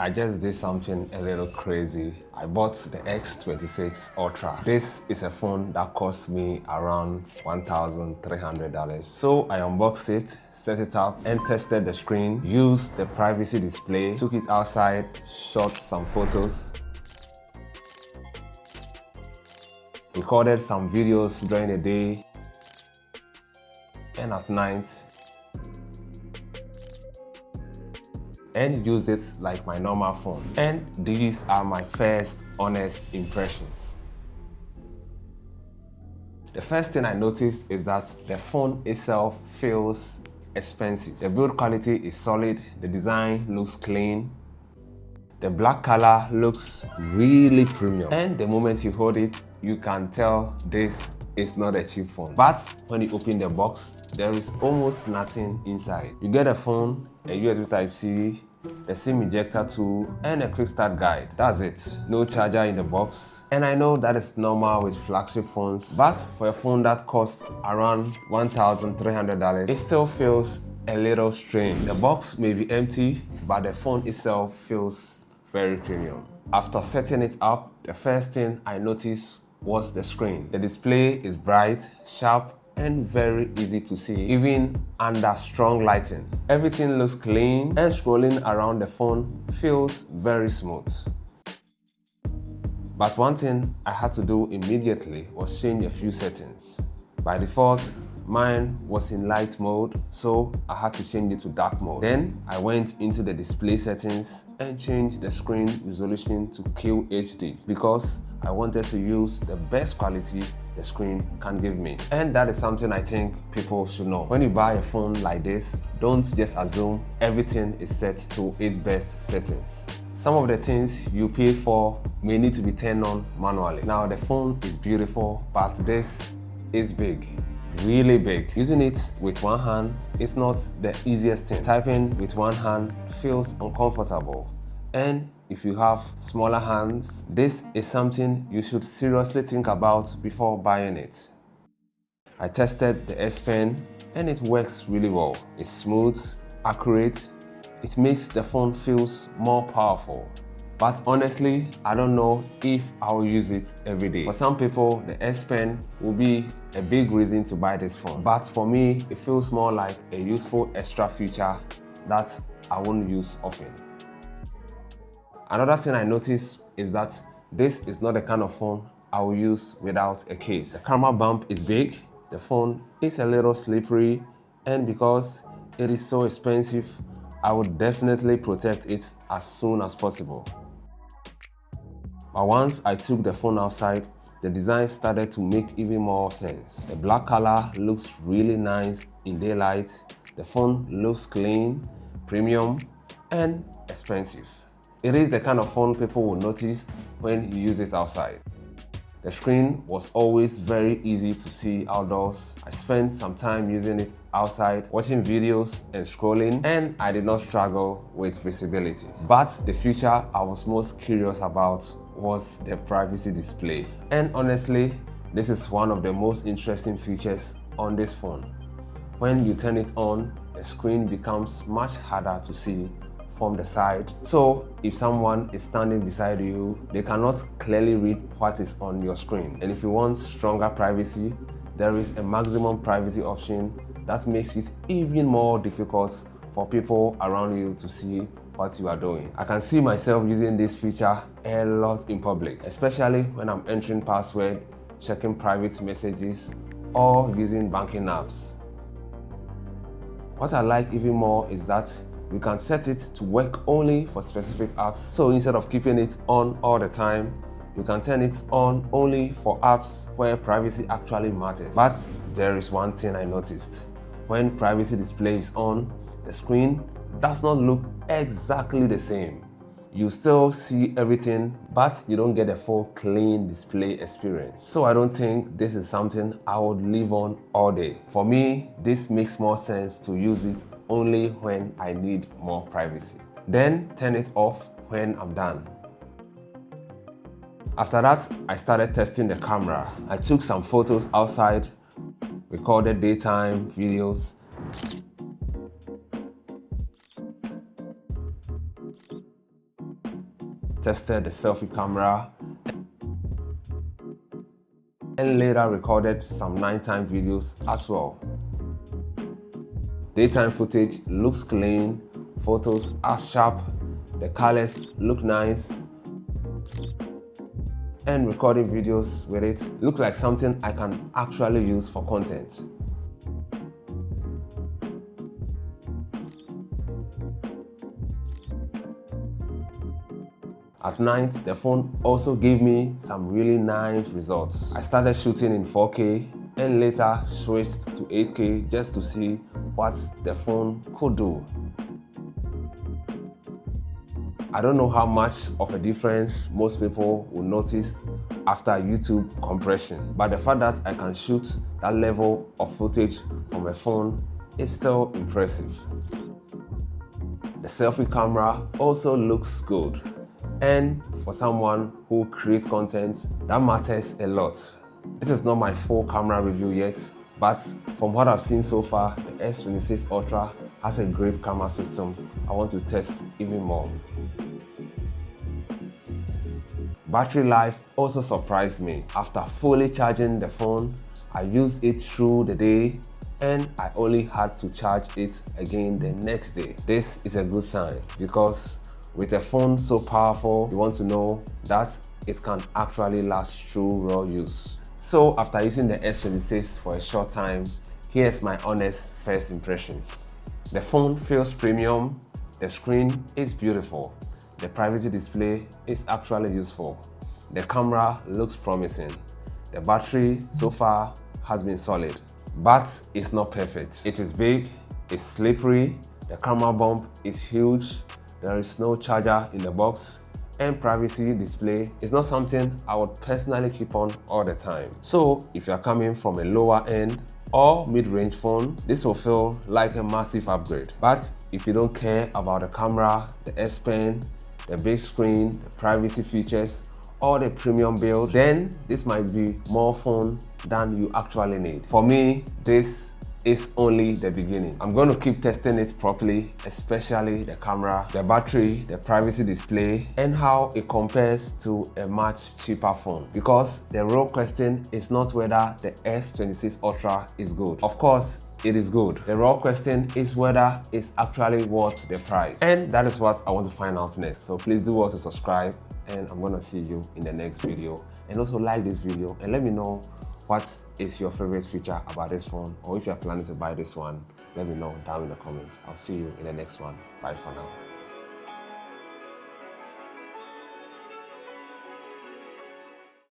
I just did something a little crazy. I bought the S26 Ultra. This is a phone that cost me around $1,300. So I unboxed it, set it up, and tested the screen, used the privacy display, took it outside, shot some photos, recorded some videos during the day and at night, and used it like my normal phone. And these are my first honest impressions. The first thing I noticed is that the phone itself feels expensive. The build quality is solid, the design looks clean, the black color looks really premium, and the moment you hold it, you can tell this is not a cheap phone. But when you open the box, there is almost nothing inside. You get a phone, a USB Type-C, a SIM ejector tool, and a quick start guide. That's it. No charger in the box. And I know that is normal with flagship phones, but for a phone that costs around $1,300, it still feels a little strange. The box may be empty, but the phone itself feels very premium. After setting it up, the first thing I noticed was the screen. The display is bright, sharp, and very easy to see, even under strong lighting. Everything looks clean, and scrolling around the phone feels very smooth. But one thing I had to do immediately was change a few settings. By default, mine was in light mode, so I had to change it to dark mode. Then I went into the display settings and changed the screen resolution to QHD because I wanted to use the best quality the screen can give me. And that is something I think people should know. When you buy a phone like this, don't just assume everything is set to its best settings. Some of the things you pay for may need to be turned on manually. Now the phone is beautiful, but this is big. Really big. Using it with one hand is not the easiest thing. Typing with one hand feels uncomfortable. And if you have smaller hands, this is something you should seriously think about before buying it. I tested the S Pen and it works really well. It's smooth, accurate. It makes the phone feels more powerful. But honestly, I don't know if I'll use it every day. For some people, the S Pen will be a big reason to buy this phone. But for me, it feels more like a useful extra feature that I won't use often. Another thing I noticed is that this is not the kind of phone I will use without a case. The camera bump is big, the phone is a little slippery, and because it is so expensive, I would definitely protect it as soon as possible. But once I took the phone outside, the design started to make even more sense. The black color looks really nice in daylight, the phone looks clean, premium, and expensive. It is the kind of phone people will notice when you use it outside. The screen was always very easy to see outdoors. I spent some time using it outside, watching videos and scrolling, and I did not struggle with visibility. But the feature I was most curious about was the privacy display. And honestly, this is one of the most interesting features on this phone. When you turn it on, the screen becomes much harder to see from the side. So if someone is standing beside you, they cannot clearly read what is on your screen. And if you want stronger privacy, there is a maximum privacy option that makes it even more difficult for people around you to see what you are doing. I can see myself using this feature a lot in public, especially when I'm entering password, checking private messages, or using banking apps. What I like even more is that you can set it to work only for specific apps. So instead of keeping it on all the time, you can turn it on only for apps where privacy actually matters. But there is one thing I noticed. When privacy display is on, the screen does not look exactly the same. You still see everything, but you don't get a full clean display experience. So I don't think this is something I would leave on all day. For me, this makes more sense to use it only when I need more privacy. Then turn it off when I'm done. After that, I started testing the camera. I took some photos outside, recorded daytime videos, tested the selfie camera, and later recorded some nighttime videos as well. Daytime footage looks clean, photos are sharp, the colors look nice, and recording videos with it looks like something I can actually use for content. At night, the phone also gave me some really nice results. I started shooting in 4K and later switched to 8K just to see what the phone could do. I don't know how much of a difference most people will notice after YouTube compression, but the fact that I can shoot that level of footage from a phone is still impressive. The selfie camera also looks good. And for someone who creates content, that matters a lot. This is not my full camera review yet, but from what I've seen so far, the S26 Ultra has a great camera system I want to test even more. Battery life also surprised me. After fully charging the phone, I used it through the day and I only had to charge it again the next day. This is a good sign because with a phone so powerful, you want to know that it can actually last through raw use. So after using the S26 for a short time, here's my honest first impressions. The phone feels premium, the screen is beautiful, the privacy display is actually useful, the camera looks promising, the battery so far has been solid, but it's not perfect. It is big, it's slippery, the camera bump is huge, there is no charger in the box, and privacy display is not something I would personally keep on all the time. So if you're coming from a lower end or mid-range phone, this will feel like a massive upgrade. But if you don't care about the camera, the S Pen, the big screen, the privacy features, or the premium build, then this might be more phone than you actually need. For me, this is only the beginning. I'm going to keep testing it properly, especially the camera, the battery, the privacy display, and how it compares to a much cheaper phone. Because the real question is not whether the S26 Ultra is good. Of course, it is good. The real question is whether it's actually worth the price. And that is what I want to find out next. So please do also subscribe, and I'm going to see you in the next video. And also like this video and let me know what is your favorite feature about this phone, or if you're planning to buy this one, let me know down in the comments. I'll see you in the next one. Bye for now.